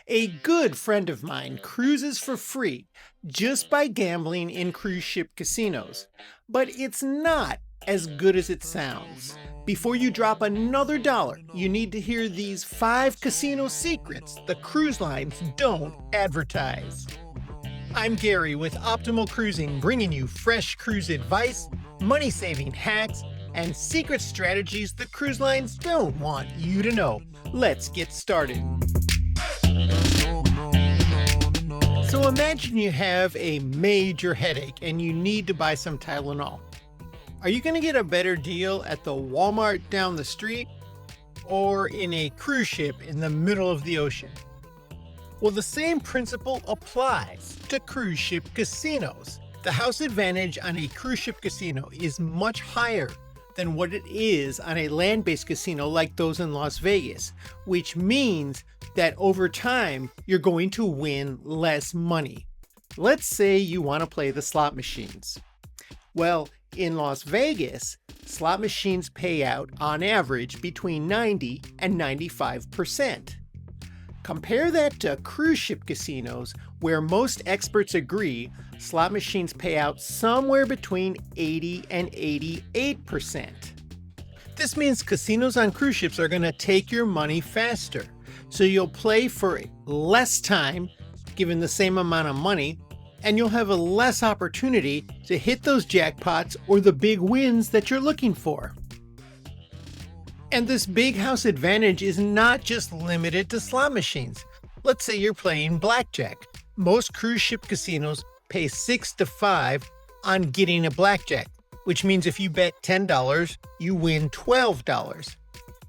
A good friend of mine cruises for free just by gambling in cruise ship casinos. But it's not as good as it sounds. Before you drop another dollar, you need to hear these 5 casino secrets the cruise lines don't advertise. I'm Gary with Optimal Cruising, bringing you fresh cruise advice, money-saving hacks, and secret strategies the cruise lines don't want you to know. Let's get started. So imagine you have a major headache and you need to buy some Tylenol. Are you going to get a better deal at the Walmart down the street or in a cruise ship in the middle of the ocean? Well, the same principle applies to cruise ship casinos. The house advantage on a cruise ship casino is much higher than what it is on a land-based casino like those in Las Vegas, which means that over time, you're going to win less money. Let's say you want to play the slot machines. Well, in Las Vegas, slot machines pay out on average between 90 and 95%. Compare that to cruise ship casinos, where most experts agree slot machines pay out somewhere between 80 and 88%. This means casinos on cruise ships are going to take your money faster, so you'll play for less time, given the same amount of money, and you'll have a less opportunity to hit those jackpots or the big wins that you're looking for. And this big house advantage is not just limited to slot machines. Let's say you're playing blackjack. Most cruise ship casinos pay 6 to 5 on getting a blackjack, which means if you bet $10, you win $12.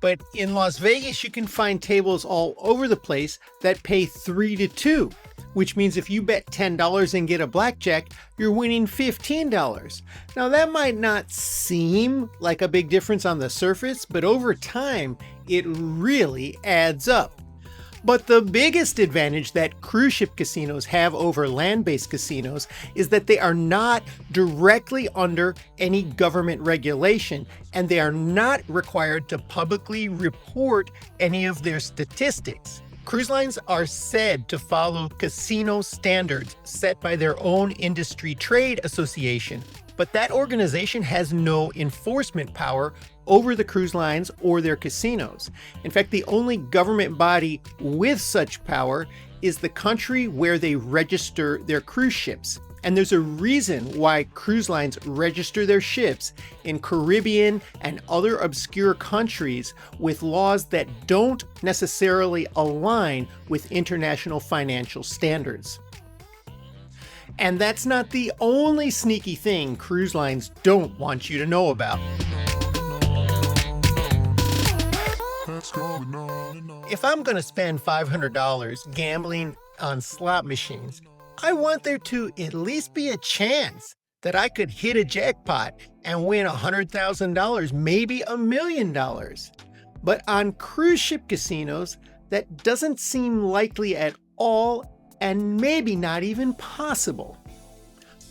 But in Las Vegas, you can find tables all over the place that pay 3 to 2, which means if you bet $10 and get a blackjack, you're winning $15. Now that might not seem like a big difference on the surface, but over time, it really adds up. But the biggest advantage that cruise ship casinos have over land-based casinos is that they are not directly under any government regulation, and they are not required to publicly report any of their statistics. Cruise lines are said to follow casino standards set by their own industry trade association, but that organization has no enforcement power over the cruise lines or their casinos. In fact, the only government body with such power is the country where they register their cruise ships. And there's a reason why cruise lines register their ships in Caribbean and other obscure countries with laws that don't necessarily align with international financial standards. And that's not the only sneaky thing cruise lines don't want you to know about. If I'm going to spend $500 gambling on slot machines, I want there to at least be a chance that I could hit a jackpot and win $100,000, maybe $1 million. But on cruise ship casinos, that doesn't seem likely at all, and maybe not even possible.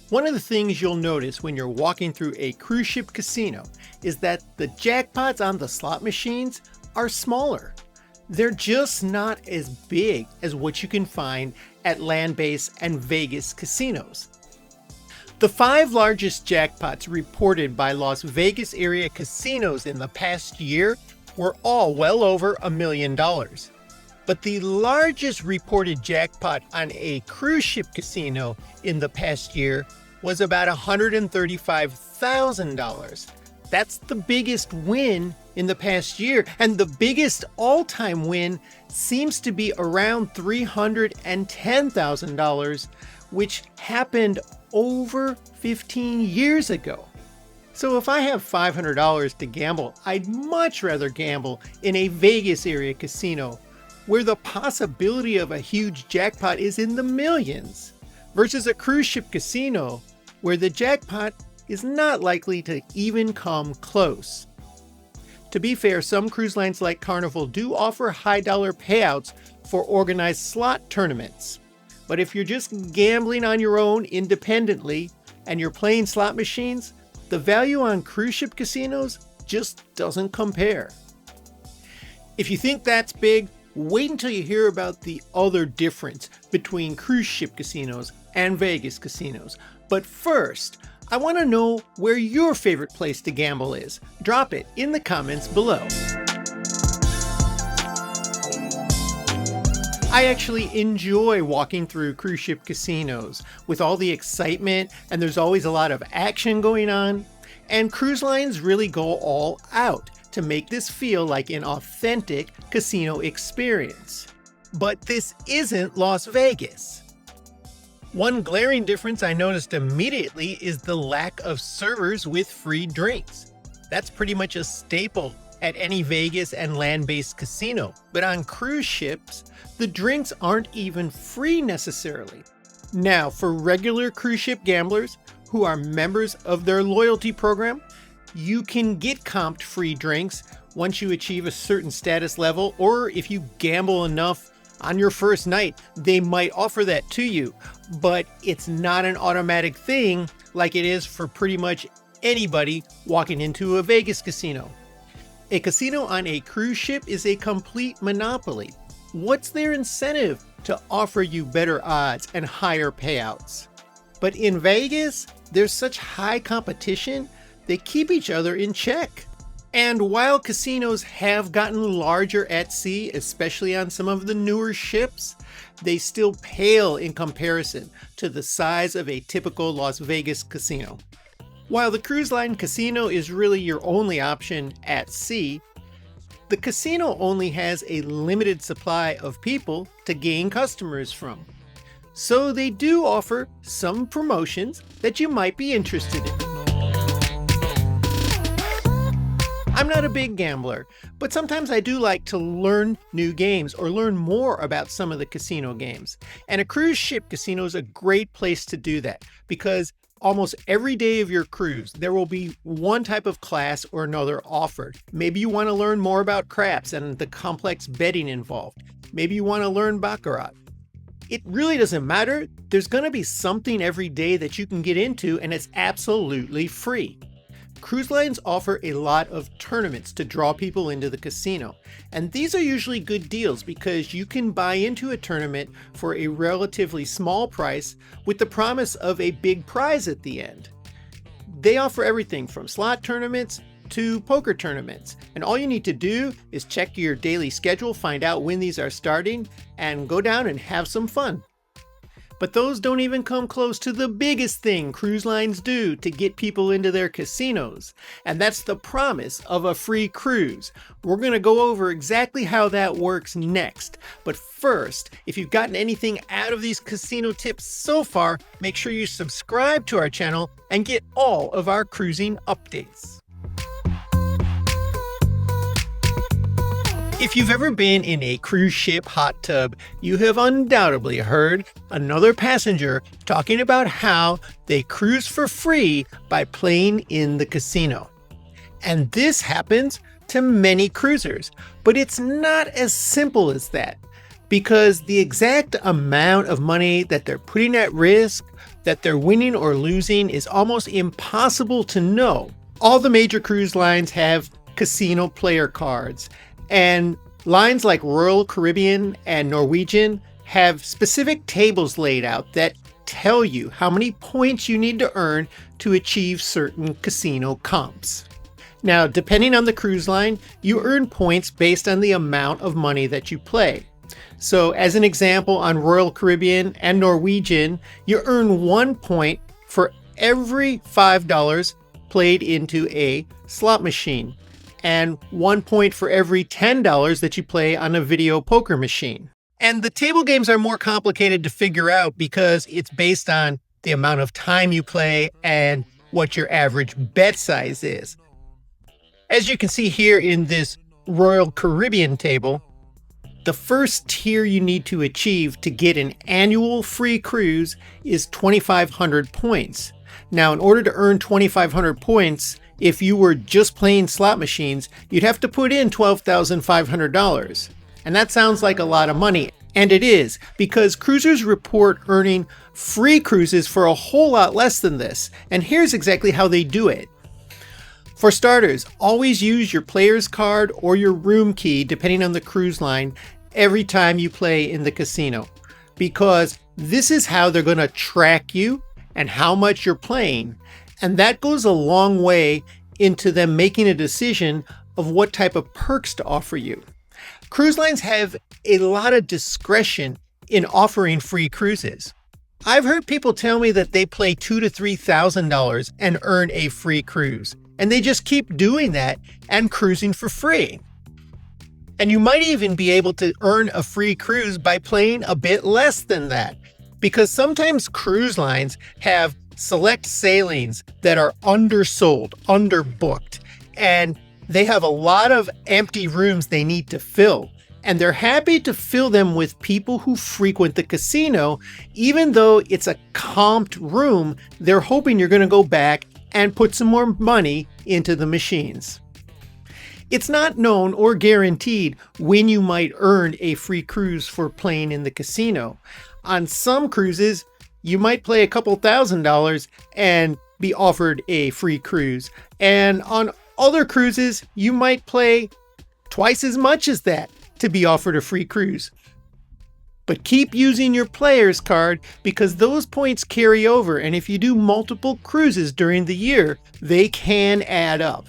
One of the things you'll notice when you're walking through a cruise ship casino is that the jackpots on the slot machines are smaller. They're just not as big as what you can find at land-based and Vegas casinos. The 5 largest jackpots reported by Las Vegas area casinos in the past year were all well over $1 million. But the largest reported jackpot on a cruise ship casino in the past year was about $135,000. That's the biggest win in the past year, and the biggest all-time win seems to be around $310,000, which happened over 15 years ago. So if I have $500 to gamble, I'd much rather gamble in a Vegas area casino where the possibility of a huge jackpot is in the millions, versus a cruise ship casino where the jackpot is not likely to even come close. To be fair, some cruise lines like Carnival do offer high dollar payouts for organized slot tournaments. But if you're just gambling on your own independently and you're playing slot machines, the value on cruise ship casinos just doesn't compare. If you think that's big, wait until you hear about the other difference between cruise ship casinos and Vegas casinos. But first, I want to know where your favorite place to gamble is. Drop it in the comments below. I actually enjoy walking through cruise ship casinos with all the excitement, and there's always a lot of action going on. And cruise lines really go all out to make this feel like an authentic casino experience. But this isn't Las Vegas. One glaring difference I noticed immediately is the lack of servers with free drinks. That's pretty much a staple at any Vegas and land-based casino. But on cruise ships, the drinks aren't even free necessarily. Now, for regular cruise ship gamblers who are members of their loyalty program, you can get comped free drinks once you achieve a certain status level, or if you gamble enough on your first night, they might offer that to you. But it's not an automatic thing like it is for pretty much anybody walking into a Vegas casino. A casino on a cruise ship is a complete monopoly. What's their incentive to offer you better odds and higher payouts? But in Vegas, there's such high competition, they keep each other in check. And while casinos have gotten larger at sea, especially on some of the newer ships, they still pale in comparison to the size of a typical Las Vegas casino. While the cruise line casino is really your only option at sea, the casino only has a limited supply of people to gain customers from. So they do offer some promotions that you might be interested in. I'm not a big gambler, but sometimes I do like to learn new games or learn more about some of the casino games. And a cruise ship casino is a great place to do that because almost every day of your cruise, there will be one type of class or another offered. Maybe you want to learn more about craps and the complex betting involved. Maybe you want to learn Baccarat. It really doesn't matter. There's going to be something every day that you can get into, and it's absolutely free. Cruise lines offer a lot of tournaments to draw people into the casino, and these are usually good deals because you can buy into a tournament for a relatively small price with the promise of a big prize at the end. They offer everything from slot tournaments to poker tournaments, and all you need to do is check your daily schedule, find out when these are starting, and go down and have some fun. But those don't even come close to the biggest thing cruise lines do to get people into their casinos, and that's the promise of a free cruise. We're going to go over exactly how that works next. But first, if you've gotten anything out of these casino tips so far, make sure you subscribe to our channel and get all of our cruising updates. If you've ever been in a cruise ship hot tub, you have undoubtedly heard another passenger talking about how they cruise for free by playing in the casino. And this happens to many cruisers, but it's not as simple as that, because the exact amount of money that they're putting at risk, that they're winning or losing, is almost impossible to know. All the major cruise lines have casino player cards, and lines like Royal Caribbean and Norwegian have specific tables laid out that tell you how many points you need to earn to achieve certain casino comps. Now, depending on the cruise line, you earn points based on the amount of money that you play. So as an example, on Royal Caribbean and Norwegian, you earn 1 point for every $5 played into a slot machine, and 1 point for every $10 that you play on a video poker machine. And the table games are more complicated to figure out because it's based on the amount of time you play and what your average bet size is. As you can see here in this Royal Caribbean table, the first tier you need to achieve to get an annual free cruise is 2,500 points. Now, in order to earn 2,500 points, if you were just playing slot machines, you'd have to put in $12,500. And that sounds like a lot of money. And it is, because cruisers report earning free cruises for a whole lot less than this. And here's exactly how they do it. For starters, always use your player's card or your room key, depending on the cruise line, every time you play in the casino, because this is how they're going to track you and how much you're playing. And that goes a long way into them making a decision of what type of perks to offer you. Cruise lines have a lot of discretion in offering free cruises. I've heard people tell me that they play $2,000 to $3,000 and earn a free cruise, and they just keep doing that and cruising for free. And you might even be able to earn a free cruise by playing a bit less than that, because sometimes cruise lines have select sailings that are undersold, underbooked, and they have a lot of empty rooms they need to fill. And they're happy to fill them with people who frequent the casino, even though it's a comped room. They're hoping you're going to go back and put some more money into the machines. It's not known or guaranteed when you might earn a free cruise for playing in the casino. On some cruises, you might play a couple $1,000s and be offered a free cruise. And on other cruises, you might play twice as much as that to be offered a free cruise. But keep using your player's card, because those points carry over, and if you do multiple cruises during the year, they can add up.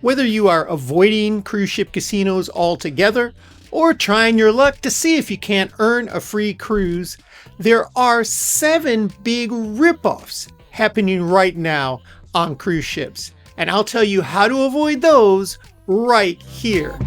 Whether you are avoiding cruise ship casinos altogether or trying your luck to see if you can't earn a free cruise, there are 7 big ripoffs happening right now on cruise ships, and I'll tell you how to avoid those right here.